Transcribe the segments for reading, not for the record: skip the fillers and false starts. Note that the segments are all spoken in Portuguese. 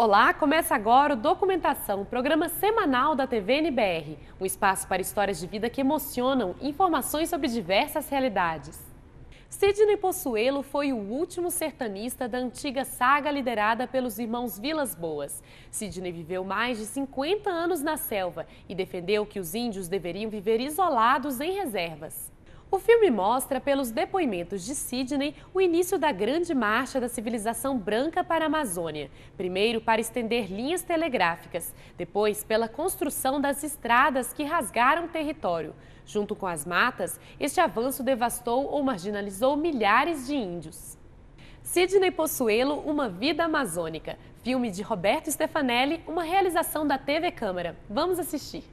Olá, começa agora o Documentação, programa semanal da TV NBR, um espaço para histórias de vida que emocionam e informações sobre diversas realidades. Sidney Possuelo foi o último sertanista da antiga saga liderada pelos irmãos Vilas Boas. Sidney viveu mais de 50 anos na selva e defendeu que os índios deveriam viver isolados em reservas. O filme mostra, pelos depoimentos de Sidney, o início da grande marcha da civilização branca para a Amazônia. Primeiro para estender linhas telegráficas, depois pela construção das estradas que rasgaram o território. Junto com as matas, este avanço devastou ou marginalizou milhares de índios. Sidney Possuelo, Uma Vida Amazônica. Filme de Roberto Stefanelli, uma realização da TV Câmara. Vamos assistir.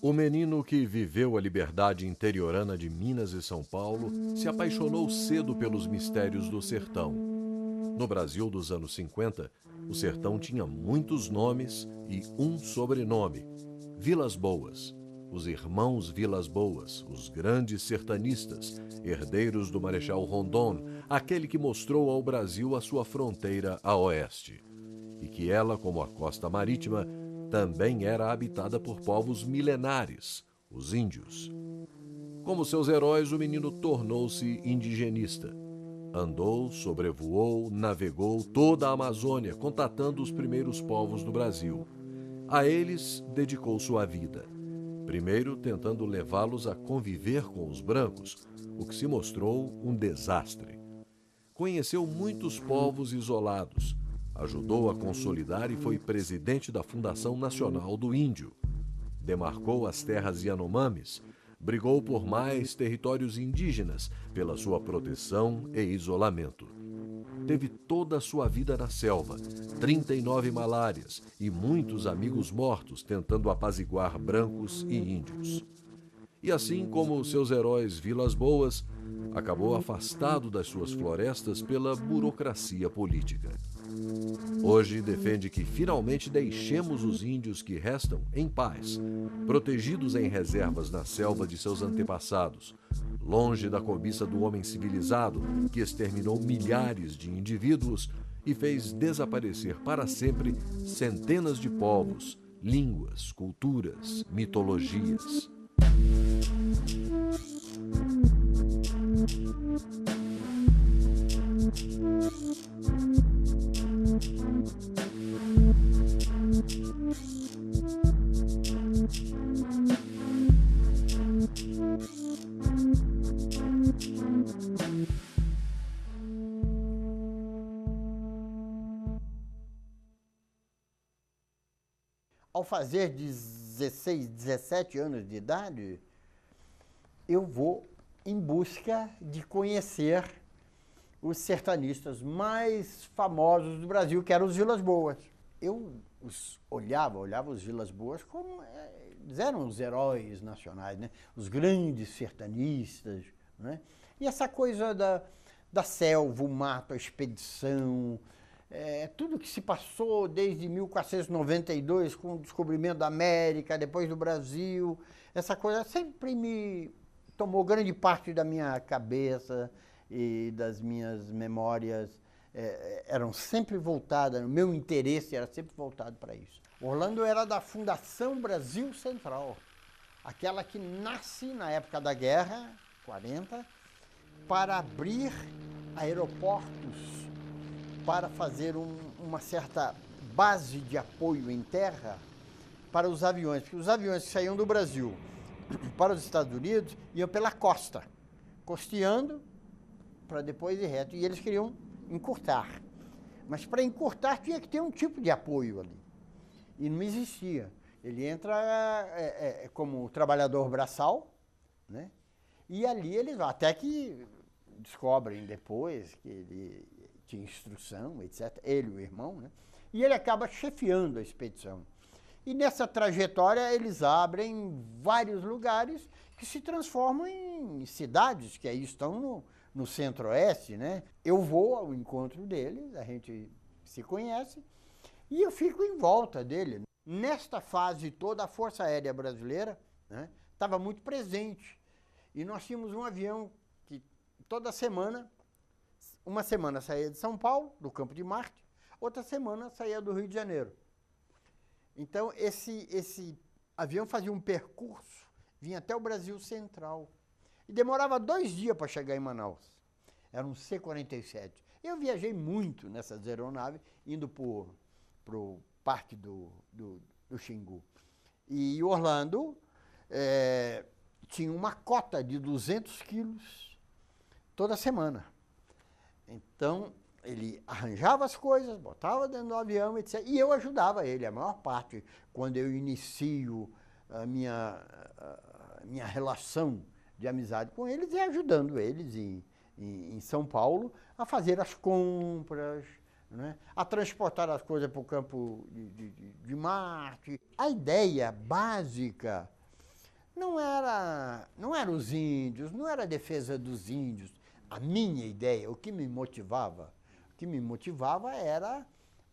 O menino que viveu a liberdade interiorana de Minas e São Paulo se apaixonou cedo pelos mistérios do sertão. No Brasil dos anos 50, o sertão tinha muitos nomes e um sobrenome: Vilas Boas. Os irmãos Vilas Boas, os grandes sertanistas, herdeiros do Marechal Rondon, aquele que mostrou ao Brasil a sua fronteira a oeste. E que ela, como a costa marítima, também era habitada por povos milenares, os índios. Como seus heróis, o menino tornou-se indigenista. Andou, sobrevoou, navegou toda a Amazônia, contatando os primeiros povos do Brasil. A eles dedicou sua vida. Primeiro tentando levá-los a conviver com os brancos, o que se mostrou um desastre. Conheceu muitos povos isolados, ajudou a consolidar e foi presidente da Fundação Nacional do Índio. Demarcou as terras Yanomamis, brigou por mais territórios indígenas pela sua proteção e isolamento. Teve toda a sua vida na selva, 39 malárias e muitos amigos mortos tentando apaziguar brancos e índios. E assim como seus heróis Vilas Boas, acabou afastado das suas florestas pela burocracia política. Hoje defende que finalmente deixemos os índios que restam em paz, protegidos em reservas na selva de seus antepassados, longe da cobiça do homem civilizado que exterminou milhares de indivíduos e fez desaparecer para sempre centenas de povos, línguas, culturas, mitologias. Ao fazer 16, 17 anos de idade, eu vou em busca de conhecer os sertanistas mais famosos do Brasil, que eram os Vilas Boas. Eu olhava os Vilas Boas como eles eram os heróis nacionais, né? Os grandes sertanistas, né? E essa coisa da selva, o mato, a expedição, tudo que se passou desde 1492, com o descobrimento da América, depois do Brasil, essa coisa sempre me tomou grande parte da minha cabeça e das minhas memórias, eram sempre voltadas, o meu interesse era sempre voltado para isso. Orlando era da Fundação Brasil Central, aquela que nasce na época da guerra, 40, para abrir aeroportos, para fazer uma certa base de apoio em terra para os aviões, porque os aviões que saíam do Brasil para os Estados Unidos iam pela costa, costeando para depois ir reto, e eles queriam encurtar. Mas para encurtar tinha que ter um tipo de apoio ali, e não existia. Ele entra como trabalhador braçal, né? E ali eles vão, até que descobrem depois que ele tinha instrução, etc., ele e o irmão, né? E ele acaba chefiando a expedição. E nessa trajetória eles abrem vários lugares que se transformam em cidades, que aí estão no centro-oeste, né? Eu vou ao encontro deles, a gente se conhece, e eu fico em volta dele. Nesta fase toda, a Força Aérea Brasileira, né, estava muito presente. E nós tínhamos um avião que toda semana Uma semana saía de São Paulo, do Campo de Marte, outra semana saía do Rio de Janeiro. Então, esse avião fazia um percurso, vinha até o Brasil Central. E demorava 2 dias para chegar em Manaus. Era um C-47. Eu viajei muito nessas aeronaves, indo para o Parque do Xingu. E Orlando tinha uma cota de 200 quilos toda semana. Então, ele arranjava as coisas, botava dentro do avião, etc. E eu ajudava ele, a maior parte, quando eu inicio a minha relação de amizade com eles, é ajudando eles em São Paulo a fazer as compras, né? A transportar as coisas para o campo de Marte. A ideia básica não era os índios, não era a defesa dos índios. A minha ideia, o que me motivava era,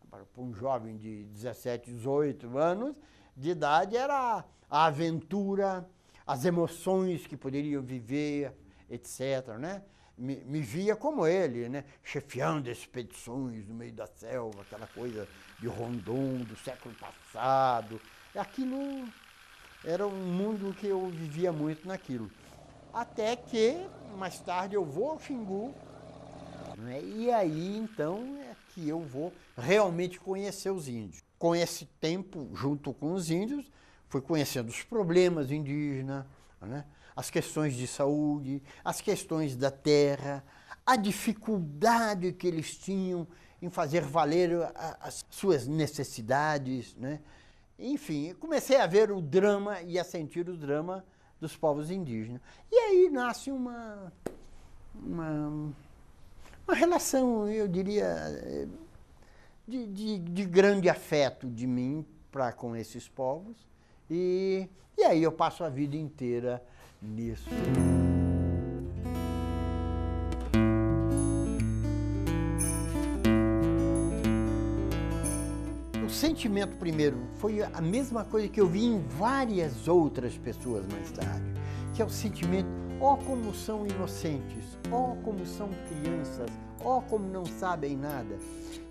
para um jovem de 17, 18 anos de idade, era a aventura, as emoções que poderiam viver, etc., né? Me via como ele, né? Chefiando expedições no meio da selva, aquela coisa de Rondon do século passado. Aquilo era um mundo que eu vivia muito naquilo. Até que, mais tarde, eu vou ao Xingu, né? E aí, então, é que eu vou realmente conhecer os índios. Com esse tempo, junto com os índios, fui conhecendo os problemas indígenas, né? As questões de saúde, as questões da terra, a dificuldade que eles tinham em fazer valer as suas necessidades, né? Enfim, comecei a ver o drama e a sentir o drama dos povos indígenas. E aí nasce uma relação, eu diria, de grande afeto de mim para com esses povos. E aí eu passo a vida inteira nisso. O sentimento primeiro foi a mesma coisa que eu vi em várias outras pessoas mais tarde, que é o sentimento, ó como são inocentes, ó como são crianças, ó como não sabem nada.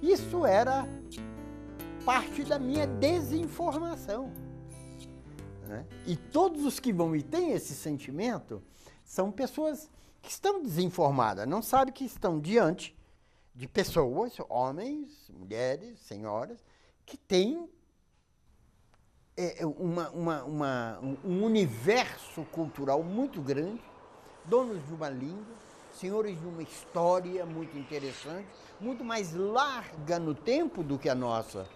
Isso era parte da minha desinformação. Né? E todos os que vão e têm esse sentimento são pessoas que estão desinformadas, não sabem que estão diante de pessoas, homens, mulheres, senhoras, que têm um universo cultural muito grande, donos de uma língua, senhores de uma história muito interessante, muito mais larga no tempo do que a nossa.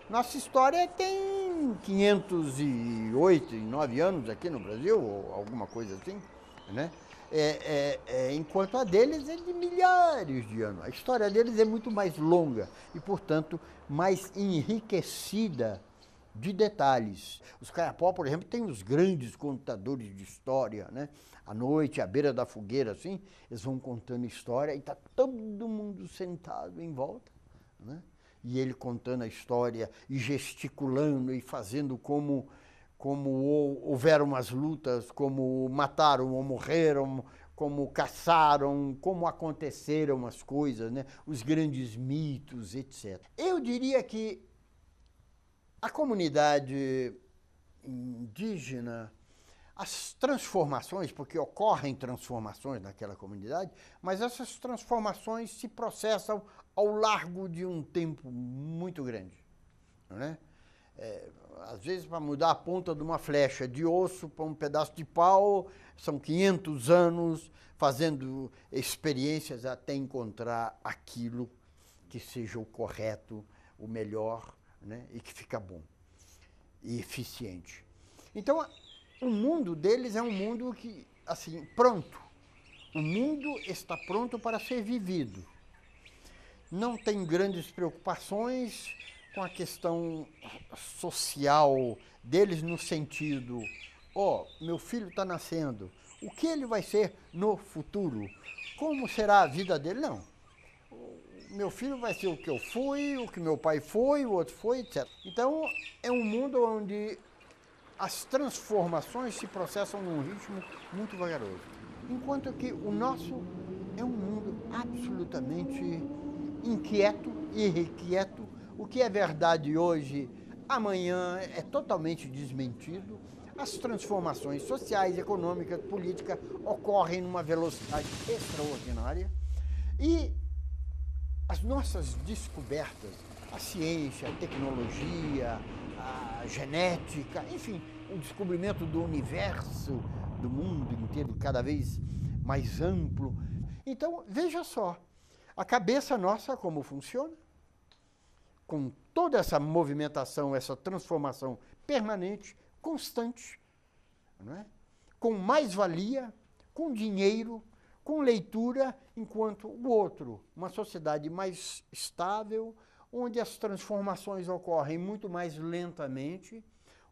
Nossa história tem 508, 9 anos aqui no Brasil, ou alguma coisa assim, né? Enquanto a deles é de milhares de anos. A história deles é muito mais longa e, portanto, mais enriquecida de detalhes. Os Kayapó, por exemplo, têm os grandes contadores de história, né? À noite, à beira da fogueira, assim, eles vão contando história e está todo mundo sentado em volta, né? E ele contando a história e gesticulando e fazendo como houveram as lutas, como mataram ou morreram, como caçaram, como aconteceram as coisas, né? Os grandes mitos, etc. Eu diria que a comunidade indígena, as transformações, porque ocorrem transformações naquela comunidade, mas essas transformações se processam ao largo de um tempo muito grande, né? Às vezes, para mudar a ponta de uma flecha de osso para um pedaço de pau, são 500 anos fazendo experiências até encontrar aquilo que seja o correto, o melhor, né? E que fica bom e eficiente. Então, o mundo deles é um mundo que, assim, pronto. O mundo está pronto para ser vivido. Não tem grandes preocupações com a questão social deles no sentido, meu filho está nascendo, o que ele vai ser no futuro? Como será a vida dele? Não. Meu filho vai ser o que eu fui, o que meu pai foi, o outro foi, etc. Então, é um mundo onde as transformações se processam num ritmo muito vagaroso. Enquanto que o nosso é um mundo absolutamente inquieto e irrequieto. O que é verdade hoje, amanhã é totalmente desmentido. As transformações sociais, econômicas, políticas ocorrem numa velocidade extraordinária e as nossas descobertas, a ciência, a tecnologia, a genética, enfim, o descobrimento do universo, do mundo inteiro, cada vez mais amplo. Então, veja só, a cabeça nossa como funciona, com toda essa movimentação, essa transformação permanente, constante, não é? Com mais-valia, com dinheiro, com leitura, enquanto o outro, uma sociedade mais estável, onde as transformações ocorrem muito mais lentamente,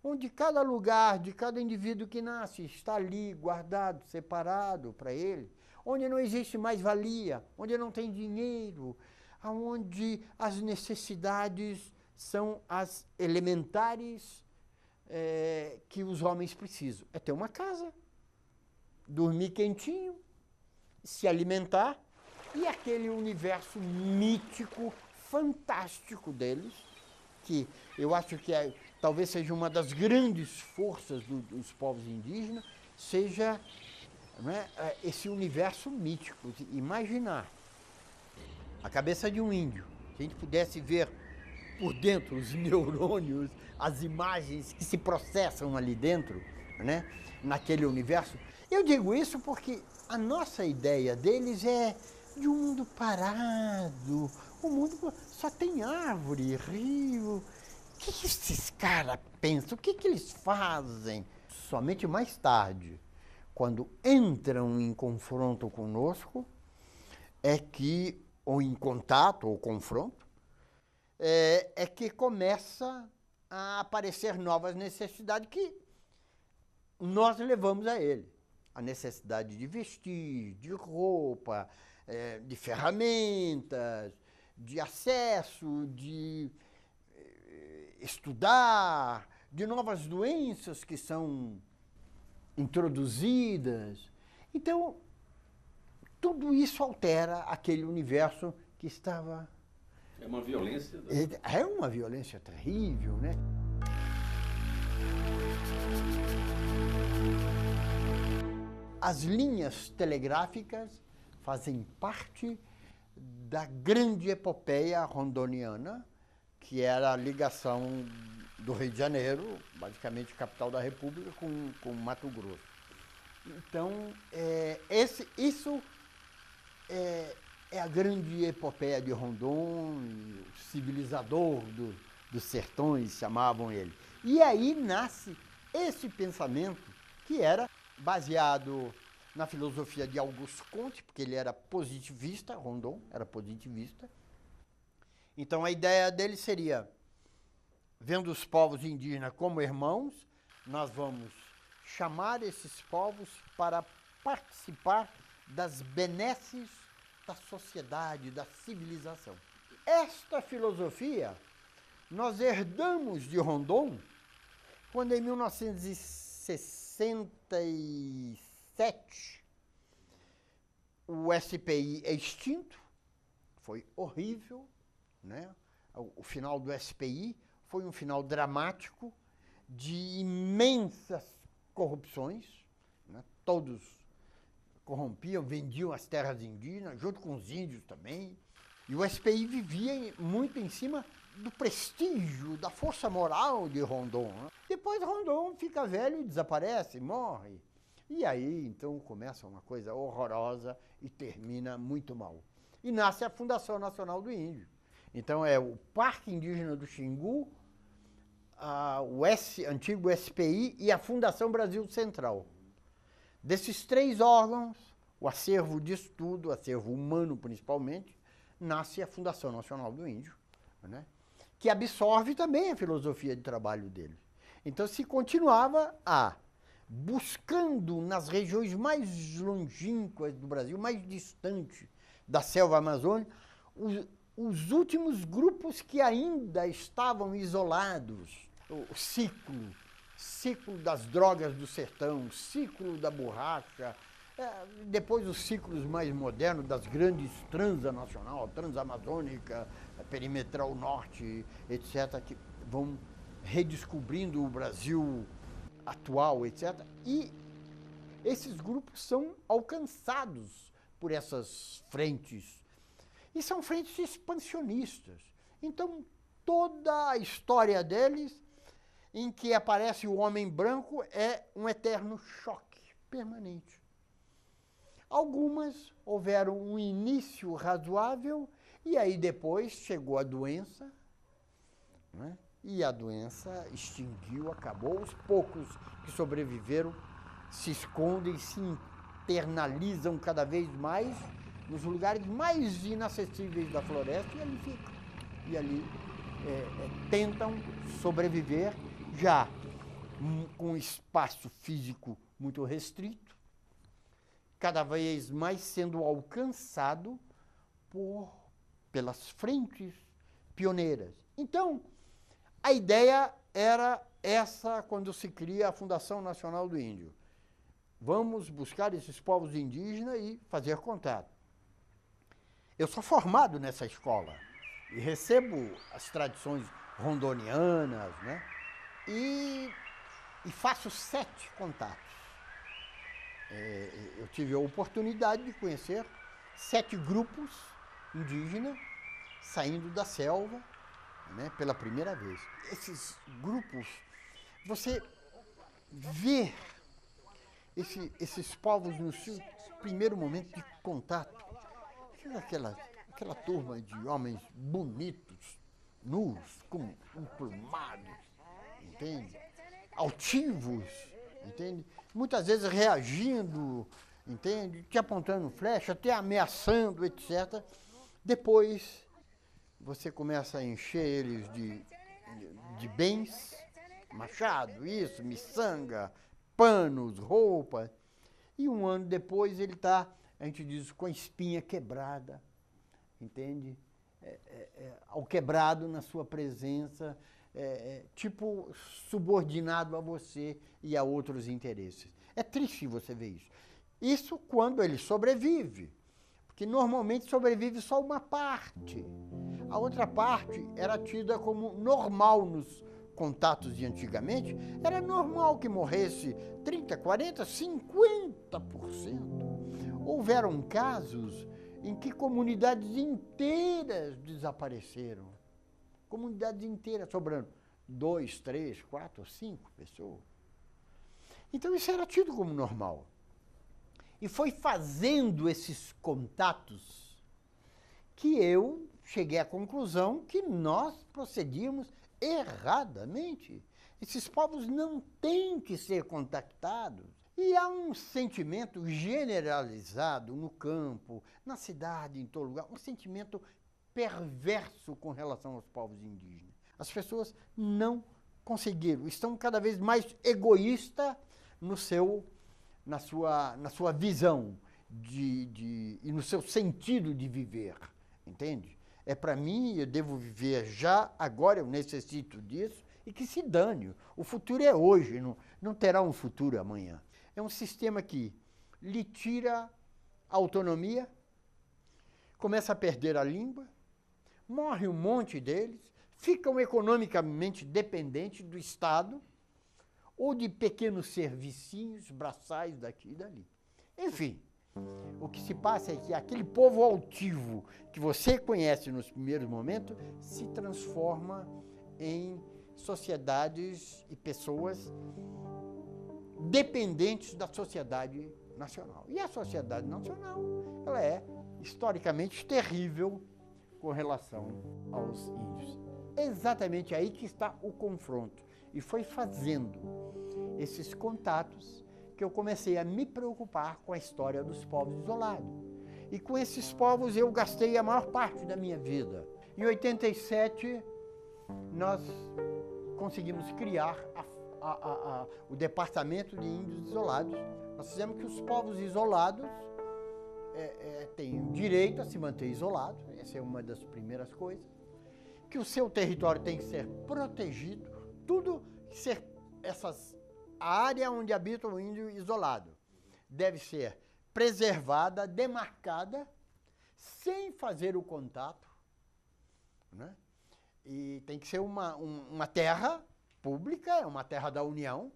onde cada lugar de cada indivíduo que nasce está ali, guardado, separado para ele, onde não existe mais-valia, onde não tem dinheiro, onde as necessidades são as elementares que os homens precisam. É ter uma casa, dormir quentinho, se alimentar, e aquele universo mítico, fantástico deles, que eu acho que talvez seja uma das grandes forças dos povos indígenas, seja, né, esse universo mítico. Imaginar a cabeça de um índio, se a gente pudesse ver por dentro os neurônios, as imagens que se processam ali dentro, né, naquele universo. Eu digo isso porque a nossa ideia deles é de um mundo parado, um mundo só tem árvore, rio. O que esses caras pensam? O que eles fazem? Somente mais tarde, quando entram em confronto conosco, é que, ou em contato ou confronto, é que começa a aparecer novas necessidades que nós levamos a ele. A necessidade de vestir, de roupa, de ferramentas, de acesso, de estudar, de novas doenças que são introduzidas. Então, tudo isso altera aquele universo que estava... É uma violência... É uma violência terrível, né? As linhas telegráficas fazem parte da grande epopeia rondoniana, que era a ligação do Rio de Janeiro, basicamente capital da República, com Mato Grosso. Então, isso é a grande epopeia de Rondon, o civilizador dos sertões, chamavam ele. E aí nasce esse pensamento que era baseado na filosofia de Auguste Comte, porque ele era positivista, Rondon era positivista. Então a ideia dele seria, vendo os povos indígenas como irmãos, nós vamos chamar esses povos para participar das benesses da sociedade, da civilização. Esta filosofia nós herdamos de Rondon quando em 1967 o SPI é extinto, foi horrível, né? O final do SPI foi um final dramático de imensas corrupções, né? Todos corrompiam, vendiam as terras indígenas, junto com os índios também. E o SPI vivia muito em cima do prestígio, da força moral de Rondon, né? Depois Rondon fica velho e desaparece, morre. E aí, então, começa uma coisa horrorosa e termina muito mal. E nasce a Fundação Nacional do Índio. Então, é o Parque Indígena do Xingu, o antigo SPI e a Fundação Brasil Central. Desses três órgãos, o acervo de estudo, o acervo humano principalmente, nasce a Fundação Nacional do Índio, né? Que absorve também a filosofia de trabalho dele. Então se continuava buscando nas regiões mais longínquas do Brasil, mais distantes da selva amazônica, os últimos grupos que ainda estavam isolados. O ciclo das drogas do sertão, o ciclo da borracha, Depois os ciclos mais modernos das grandes transnacional, transamazônica, perimetral norte, etc., que vão redescobrindo o Brasil atual, etc. E esses grupos são alcançados por essas frentes. E são frentes expansionistas. Então, toda a história deles, em que aparece o homem branco, é um eterno choque permanente. Algumas houveram um início razoável, e aí depois chegou a doença, né? E a doença extinguiu, acabou. Os poucos que sobreviveram se escondem, se internalizam cada vez mais nos lugares mais inacessíveis da floresta, e ali ficam. E ali tentam sobreviver, já com um espaço físico muito restrito, cada vez mais sendo alcançado pelas frentes pioneiras. Então, a ideia era essa quando se cria a Fundação Nacional do Índio. Vamos buscar esses povos indígenas e fazer contato. Eu sou formado nessa escola e recebo as tradições rondonianas, né? E faço 7 contatos. Eu tive a oportunidade de conhecer 7 grupos indígenas saindo da selva, né, pela primeira vez. Esses grupos, você vê esses povos no seu primeiro momento de contato, aquela turma de homens bonitos, nus, emplumados, entende? Altivos, entende? Muitas vezes reagindo, entende? Te apontando flecha, até ameaçando, etc. Depois, você começa a encher eles de bens, machado, isso, miçanga, panos, roupas. E um ano depois ele está, a gente diz, com a espinha quebrada, entende? Ao quebrado na sua presença, tipo subordinado a você e a outros interesses. É triste você ver isso. Isso quando ele sobrevive, porque normalmente sobrevive só uma parte. A outra parte era tida como normal nos contatos de antigamente. Era normal que morresse 30%, 40%, 50%. Houveram casos em que comunidades inteiras desapareceram. Comunidades inteiras, sobrando 2, 3, 4, 5 pessoas. Então isso era tido como normal. E foi fazendo esses contatos que eu cheguei à conclusão que nós procedíamos erradamente. Esses povos não têm que ser contactados. E há um sentimento generalizado no campo, na cidade, em todo lugar, um sentimento perverso com relação aos povos indígenas. As pessoas não conseguiram, estão cada vez mais egoístas na sua visão e no seu sentido de viver, entende? Para mim, eu devo viver já, agora eu necessito disso, e que se dane. O futuro é hoje, não terá um futuro amanhã. É um sistema que lhe tira a autonomia, começa a perder a língua, morre um monte deles, ficam economicamente dependentes do Estado ou de pequenos servicinhos, braçais daqui e dali. Enfim, o que se passa é que aquele povo altivo que você conhece nos primeiros momentos se transforma em sociedades e pessoas dependentes da sociedade nacional. E a sociedade nacional, ela é historicamente terrível com relação aos índios. Exatamente aí que está o confronto. E foi fazendo esses contatos que eu comecei a me preocupar com a história dos povos isolados. E com esses povos eu gastei a maior parte da minha vida. Em 87, nós conseguimos criar o Departamento de Índios Isolados. Nós fizemos que os povos isolados têm direito a se manter isolados, essa é uma das primeiras coisas, que o seu território tem que ser protegido, tudo a área onde habita o índio isolado deve ser preservada, demarcada, sem fazer o contato, né? E tem que ser uma terra pública, uma terra da União,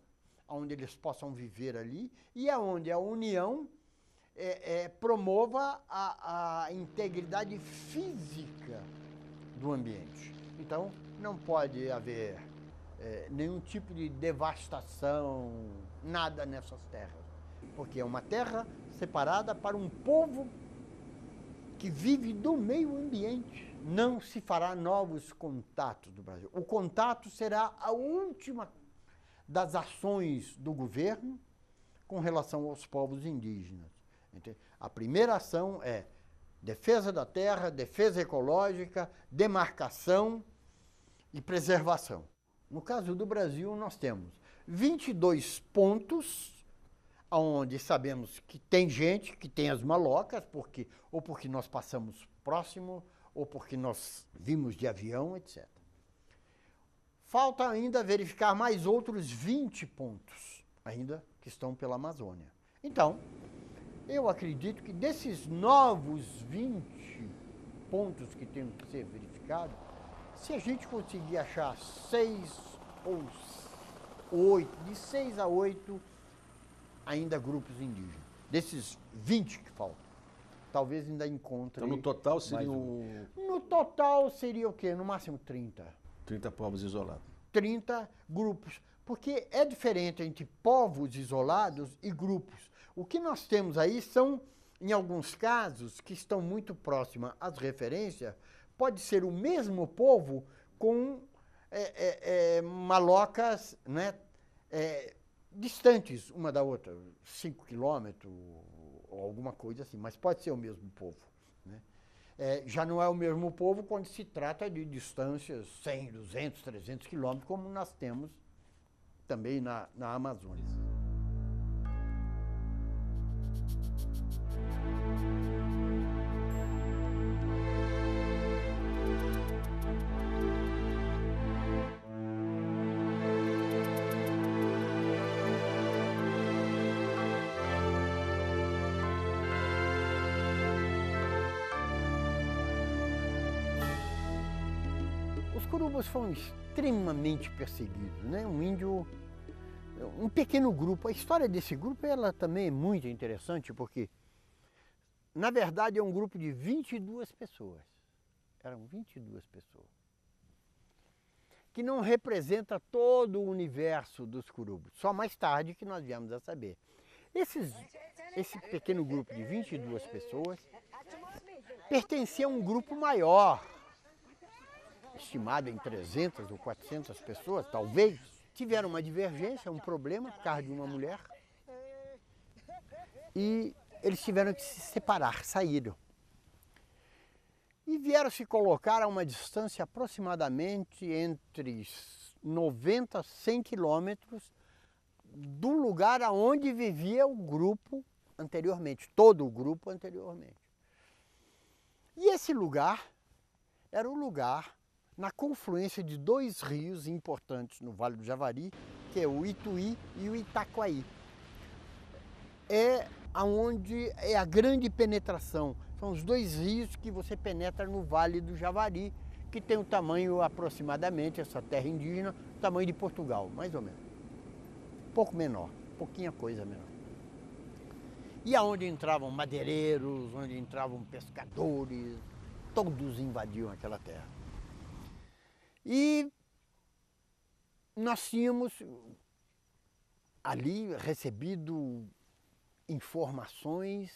onde eles possam viver ali, e aonde a União promova a integridade física do ambiente. Então, não pode haver nenhum tipo de devastação, nada nessas terras, porque é uma terra separada para um povo que vive do meio ambiente. Não se fará novos contatos do Brasil. O contato será a última das ações do governo com relação aos povos indígenas. A primeira ação é defesa da terra, defesa ecológica, demarcação e preservação. No caso do Brasil, nós temos 22 pontos onde sabemos que tem gente, que tem as malocas, ou porque nós passamos próximo, ou porque nós vimos de avião, etc. Falta ainda verificar mais outros 20 pontos, ainda que estão pela Amazônia. Então, eu acredito que desses novos 20 pontos que têm que ser verificados, se a gente conseguir achar 6 ou 8, de 6 a 8, ainda grupos indígenas. Desses 20 que faltam, talvez ainda encontre. Então, no total seria No total seria o quê? No máximo 30. 30 povos isolados. 30 grupos. Porque é diferente entre povos isolados e grupos. O que nós temos aí são, em alguns casos, que estão muito próximas às referências, pode ser o mesmo povo com malocas, né, distantes uma da outra, 5 quilômetros ou alguma coisa assim, mas pode ser o mesmo povo, né? Já não é o mesmo povo quando se trata de distâncias 100, 200, 300 quilômetros, como nós temos também na Amazônia. Os curubas foram extremamente perseguidos, né? Um pequeno grupo. A história desse grupo ela também é muito interessante porque, na verdade, é um grupo de 22 pessoas. Eram 22 pessoas. Que não representa todo o universo dos curubas. Só mais tarde que nós viemos a saber. Esse pequeno grupo de 22 pessoas pertencia a um grupo maior, estimado em 300 ou 400 pessoas, talvez. Tiveram uma divergência, um problema por causa de uma mulher. E eles tiveram que se separar, saíram. E vieram se colocar a uma distância aproximadamente entre 90 a 100 quilômetros do lugar onde vivia o grupo anteriormente, todo o grupo anteriormente. E esse lugar era o lugar na confluência de dois rios importantes no Vale do Javari, que é o Ituí e o Itacoaí. É aonde é a grande penetração. São os dois rios que você penetra no Vale do Javari, que tem o tamanho aproximadamente, essa terra indígena, o tamanho de Portugal, mais ou menos. Pouco menor, pouquinha coisa menor. E aonde entravam madeireiros, onde entravam pescadores, todos invadiam aquela terra. E nós tínhamos ali recebido informações,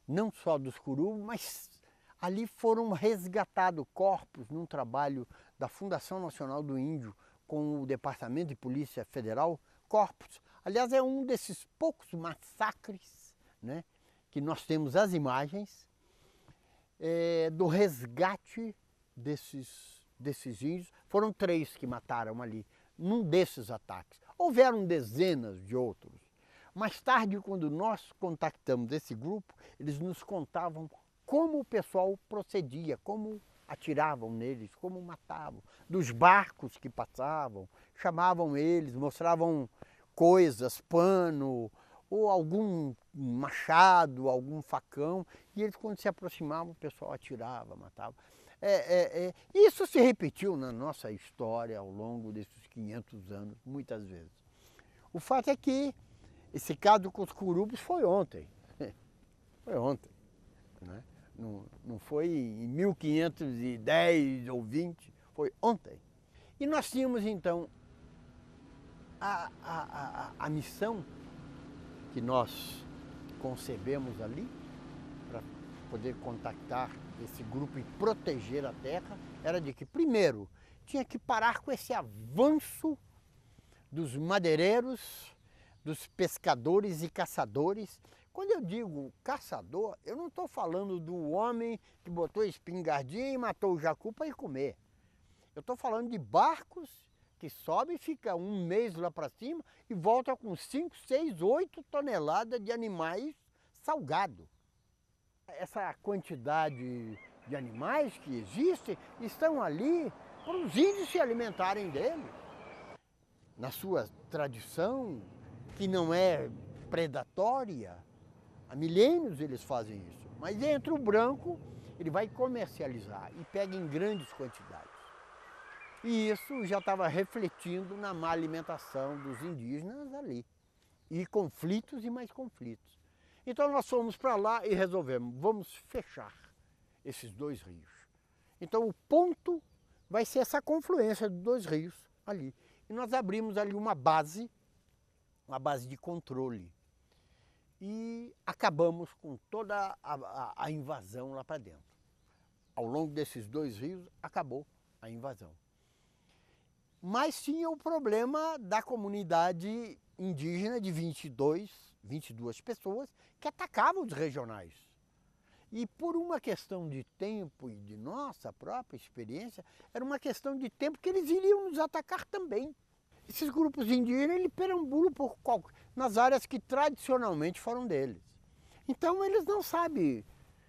não só dos curubas, mas ali foram resgatados corpos num trabalho da Fundação Nacional do Índio com o Departamento de Polícia Federal, corpos. Aliás, é um desses poucos massacres, né, que nós temos as imagens do resgate desses índios. Foram 3 que mataram ali, num desses ataques. Houveram dezenas de outros. Mais tarde, quando nós contactamos esse grupo, eles nos contavam como o pessoal procedia, como atiravam neles, como matavam, dos barcos que passavam, chamavam eles, mostravam coisas, pano, ou algum machado, algum facão, e eles quando se aproximavam o pessoal atirava, matava. Isso se repetiu na nossa história ao longo desses 500 anos, muitas vezes. O fato é que esse caso com os curupos foi ontem. Foi ontem, né? Não foi em 1510 ou 20, foi ontem. E nós tínhamos então a missão que nós concebemos ali para poder contactar esse grupo e proteger a terra, era de que, primeiro, tinha que parar com esse avanço dos madeireiros, dos pescadores e caçadores. Quando eu digo caçador, eu não estou falando do homem que botou a espingardinha e matou o jacu para ir comer. Eu estou falando de barcos que sobe e fica um mês lá para cima e volta com 5, 6, 8 toneladas de animais salgados. Essa quantidade de animais que existem estão ali para os índios se alimentarem deles. Na sua tradição, que não é predatória, há milênios eles fazem isso. Mas entra o branco, ele vai comercializar e pega em grandes quantidades. E isso já estava refletindo na má alimentação dos indígenas ali. E conflitos e mais conflitos. Então nós fomos para lá e resolvemos, vamos fechar esses dois rios. Então o ponto vai ser essa confluência dos dois rios ali. E nós abrimos ali uma base de controle. E acabamos com toda a invasão lá para dentro. Ao longo desses dois rios acabou a invasão. Mas tinha o problema da comunidade indígena de 22 pessoas que atacavam os regionais. E por uma questão de tempo e de nossa própria experiência, era uma questão de tempo que eles iriam nos atacar também. Esses grupos indígenas, eles perambulam nas áreas que tradicionalmente foram deles. Então eles não sabem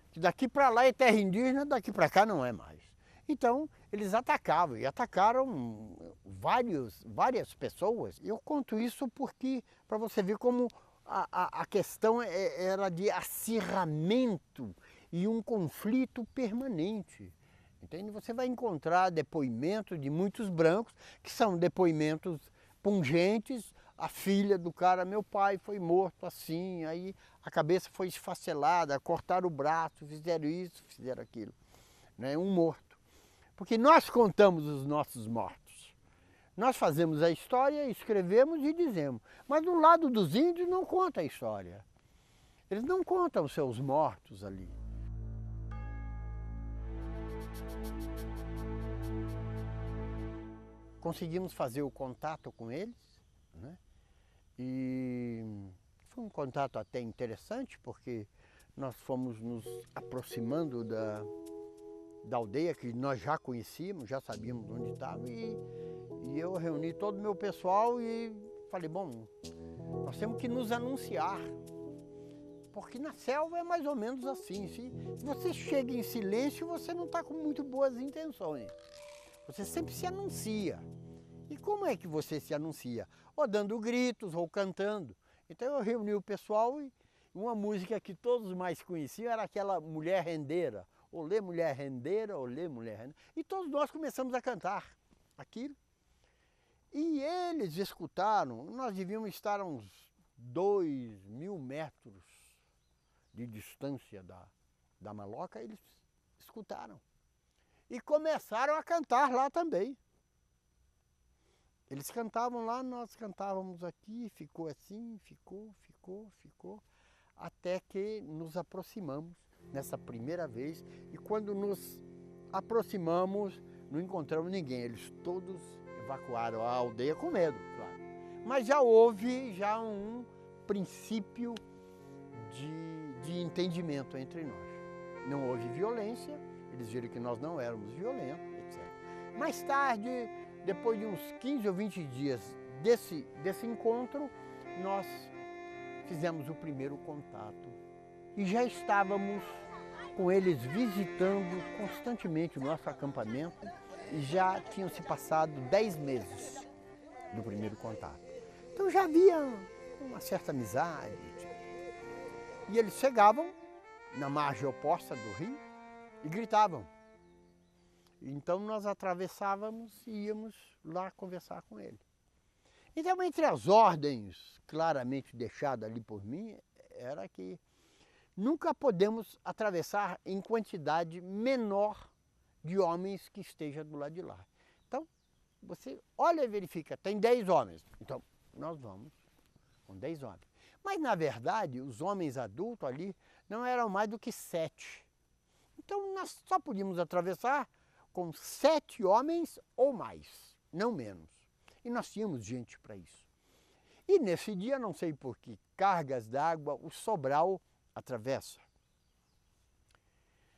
que daqui para lá é terra indígena, daqui para cá não é mais. Então eles atacavam e atacaram várias pessoas. Eu conto isso porque, para você ver como a questão era de acirramento e um conflito permanente. Entende? Você vai encontrar depoimentos de muitos brancos, que são depoimentos pungentes. A filha do cara, meu pai foi morto assim, aí a cabeça foi esfacelada, cortaram o braço, fizeram isso, fizeram aquilo. Né? Um morto. Porque nós contamos os nossos mortos. Nós fazemos a história, escrevemos e dizemos. Mas do lado dos índios não conta a história. Eles não contam os seus mortos ali. Conseguimos fazer o contato com eles, né? E foi um contato até interessante, porque nós fomos nos aproximando da aldeia que nós já conhecíamos, já sabíamos onde estava, e eu reuni todo o meu pessoal e falei, bom, nós temos que nos anunciar, porque na selva é mais ou menos assim, se você chega em silêncio, você não está com muito boas intenções. Você sempre se anuncia. E como é que você se anuncia? Ou dando gritos, ou cantando. Então eu reuni o pessoal e uma música que todos mais conheciam era aquela Mulher Rendeira. Olê, mulher rendeira, olê, mulher rendeira. E todos nós começamos a cantar aquilo. E eles escutaram, nós devíamos estar a uns 2.000 metros de distância da maloca, eles escutaram. E começaram a cantar lá também. Eles cantavam lá, nós cantávamos aqui, ficou assim, ficou, até que nos aproximamos nessa primeira vez. E quando nos aproximamos, não encontramos ninguém. Eles todos evacuaram a aldeia com medo, claro. Mas já houve um princípio de entendimento entre nós. Não houve violência. Eles viram que nós não éramos violentos, etc. Mais tarde, depois de uns 15 ou 20 dias desse encontro, nós fizemos o primeiro contato. E já estávamos com eles visitando constantemente o nosso acampamento e já tinham se passado 10 meses do primeiro contato. Então já havia uma certa amizade, E eles chegavam na margem oposta do rio e gritavam. Então nós atravessávamos e íamos lá conversar com ele. Então, entre as ordens claramente deixadas ali por mim, era que nunca podemos atravessar em quantidade menor de homens que esteja do lado de lá. Então, você olha e verifica, tem 10 homens. Então, nós vamos com 10 homens. Mas, na verdade, os homens adultos ali não eram mais do que 7. Então, nós só podíamos atravessar com 7 homens ou mais, não menos. E nós tínhamos gente para isso. E nesse dia, não sei por que cargas d'água, o Sobral atravessa.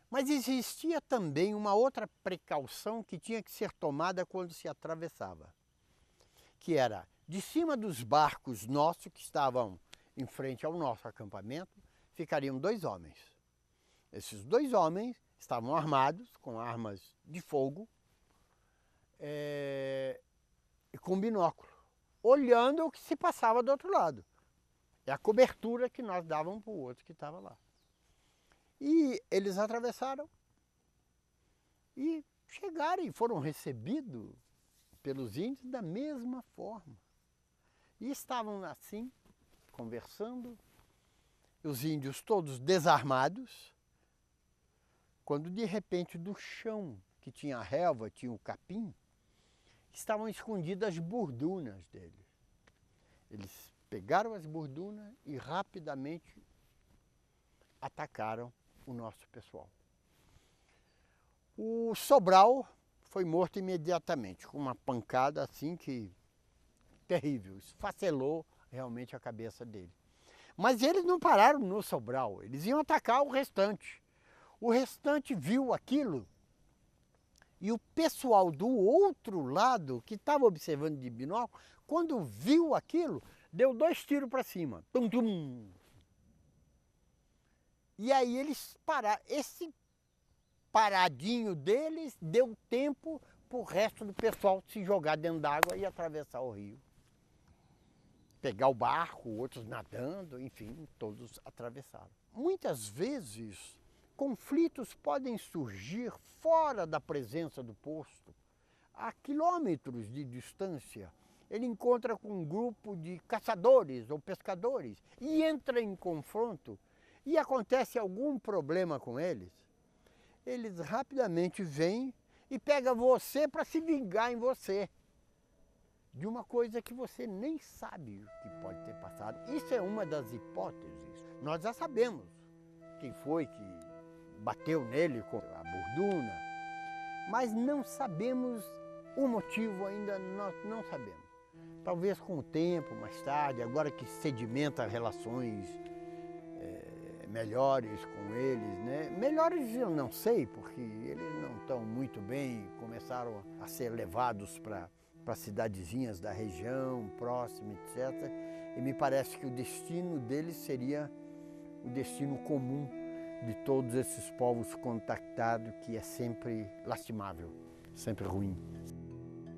Mas existia também uma outra precaução que tinha que ser tomada quando se atravessava, que era, de cima dos barcos nossos que estavam em frente ao nosso acampamento, ficariam 2 homens. Esses 2 homens estavam armados com armas de fogo e com binóculo, olhando o que se passava do outro lado. É a cobertura que nós dávamos para o outro que estava lá. E eles atravessaram e chegaram e foram recebidos pelos índios da mesma forma. E estavam assim, conversando, os índios todos desarmados, quando de repente do chão, que tinha a relva, tinha o capim, estavam escondidas as burdunas deles. Eles pegaram as burdunas e rapidamente atacaram o nosso pessoal. O Sobral foi morto imediatamente, com uma pancada assim que terrível, esfacelou realmente a cabeça dele. Mas eles não pararam no Sobral, eles iam atacar o restante. O restante viu aquilo e o pessoal do outro lado, que estava observando de binóculo, quando viu aquilo, deu 2 tiros para cima. Tum, tum. E aí eles pararam. Esse paradinho deles deu tempo para o resto do pessoal se jogar dentro d'água e atravessar o rio. Pegar o barco, outros nadando, enfim, todos atravessaram. Muitas vezes, conflitos podem surgir fora da presença do posto, a quilômetros de distância. Ele encontra com um grupo de caçadores ou pescadores e entra em confronto e acontece algum problema com eles. Eles rapidamente vêm e pegam você para se vingar em você de uma coisa que você nem sabe o que pode ter passado. Isso é uma das hipóteses. Nós já sabemos quem foi que bateu nele com a borduna, mas não sabemos o motivo ainda, nós não sabemos. Talvez com o tempo, mais tarde, agora que sedimenta relações melhores com eles, né? Melhores eu não sei, porque eles não estão muito bem, começaram a ser levados para cidadezinhas da região, próxima, etc. E me parece que o destino deles seria o destino comum de todos esses povos contactados, que é sempre lastimável, sempre ruim.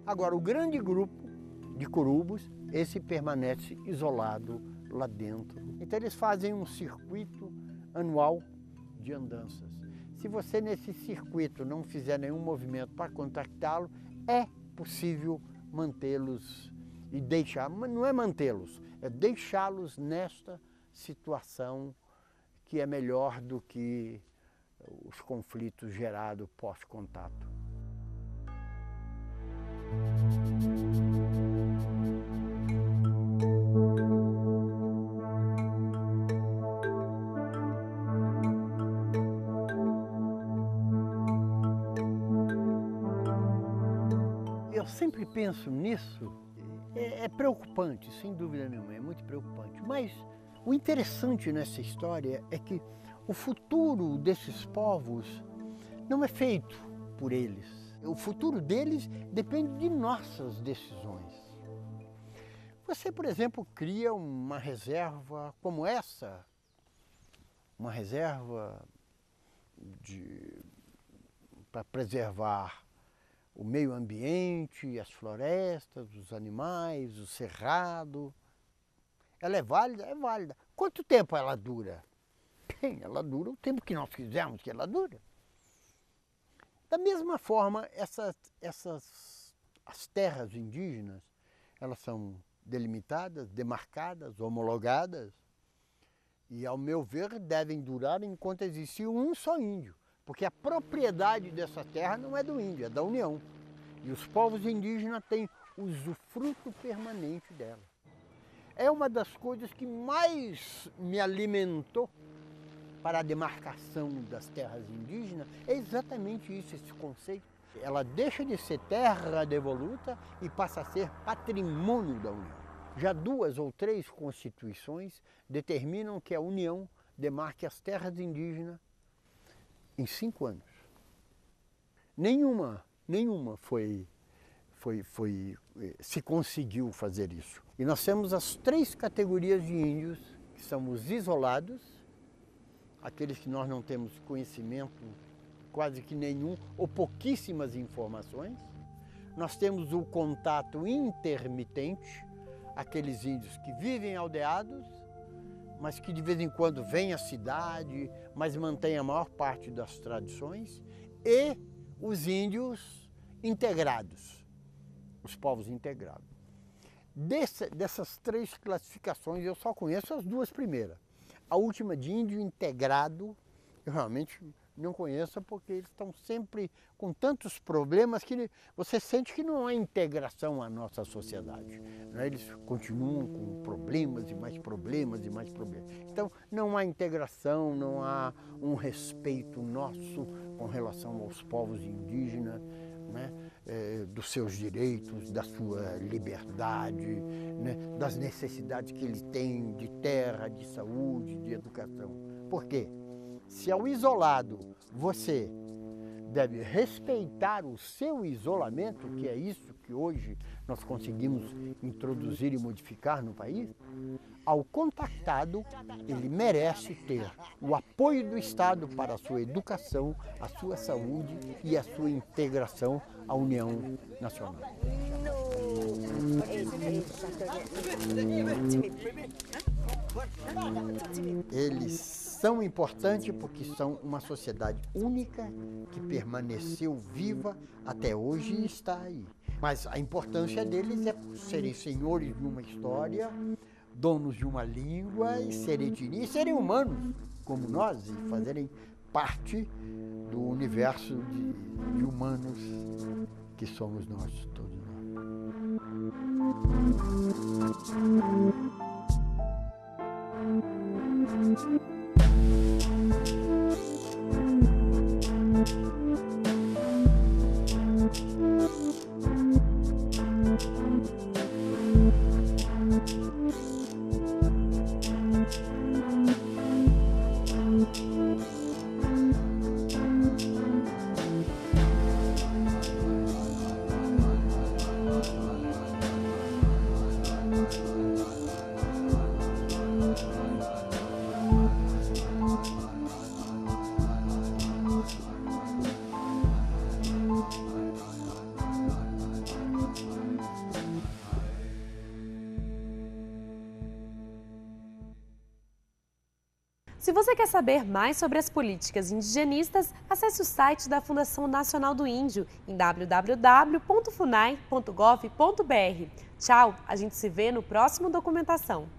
Agora, o grande grupo de curubos, esse permanece isolado lá dentro. Então eles fazem um circuito anual de andanças. Se você nesse circuito não fizer nenhum movimento para contactá-lo, é possível mantê-los e deixar, mas não é mantê-los, é deixá-los nesta situação que é melhor do que os conflitos gerados pós-contato. Eu sempre penso nisso, é preocupante, sem dúvida nenhuma, é muito preocupante, mas o interessante nessa história é que o futuro desses povos não é feito por eles. O futuro deles depende de nossas decisões. Você, por exemplo, cria uma reserva como essa, uma reserva para preservar o meio ambiente, as florestas, os animais, o cerrado. Ela é válida? É válida. Quanto tempo ela dura? Bem, ela dura o tempo que nós quisermos que ela dure. Da mesma forma, as terras indígenas, elas são delimitadas, demarcadas, homologadas, e, ao meu ver, devem durar enquanto existir um só índio, porque a propriedade dessa terra não é do índio, é da União. E os povos indígenas têm usufruto permanente dela. É uma das coisas que mais me alimentou para a demarcação das terras indígenas, é exatamente isso, esse conceito. Ela deixa de ser terra devoluta e passa a ser patrimônio da União. Já 2 ou 3 constituições determinam que a União demarque as terras indígenas em 5 anos. Nenhuma se conseguiu fazer isso. E nós temos as 3 categorias de índios, que são os isolados, aqueles que nós não temos conhecimento quase que nenhum ou pouquíssimas informações. Nós temos o contato intermitente, aqueles índios que vivem aldeados, mas que de vez em quando vêm à cidade, mas mantêm a maior parte das tradições, e os índios integrados, os povos integrados. Dessas 3 classificações, eu só conheço as 2 primeiras. A última, de índio integrado, eu realmente não conheço, porque eles estão sempre com tantos problemas que você sente que não há integração à nossa sociedade. Né? Eles continuam com problemas e mais problemas e mais problemas. Então, não há integração, não há um respeito nosso com relação aos povos indígenas, né? Dos seus direitos, da sua liberdade, né? Das necessidades que eles têm de terra, de saúde, de educação. Por quê? Se ao isolado você deve respeitar o seu isolamento, que é isso que hoje nós conseguimos introduzir e modificar no país, ao contactado ele merece ter o apoio do Estado para a sua educação, a sua saúde e a sua integração à União Nacional. Eles são importantes porque são uma sociedade única que permaneceu viva até hoje e está aí. Mas a importância deles é serem senhores de uma história, donos de uma língua e serem etnia, e serem humanos como nós e fazerem parte do universo de humanos que somos nós, todos nós. Se você quer saber mais sobre as políticas indigenistas, acesse o site da Fundação Nacional do Índio em www.funai.gov.br. Tchau, a gente se vê no próximo Documentação.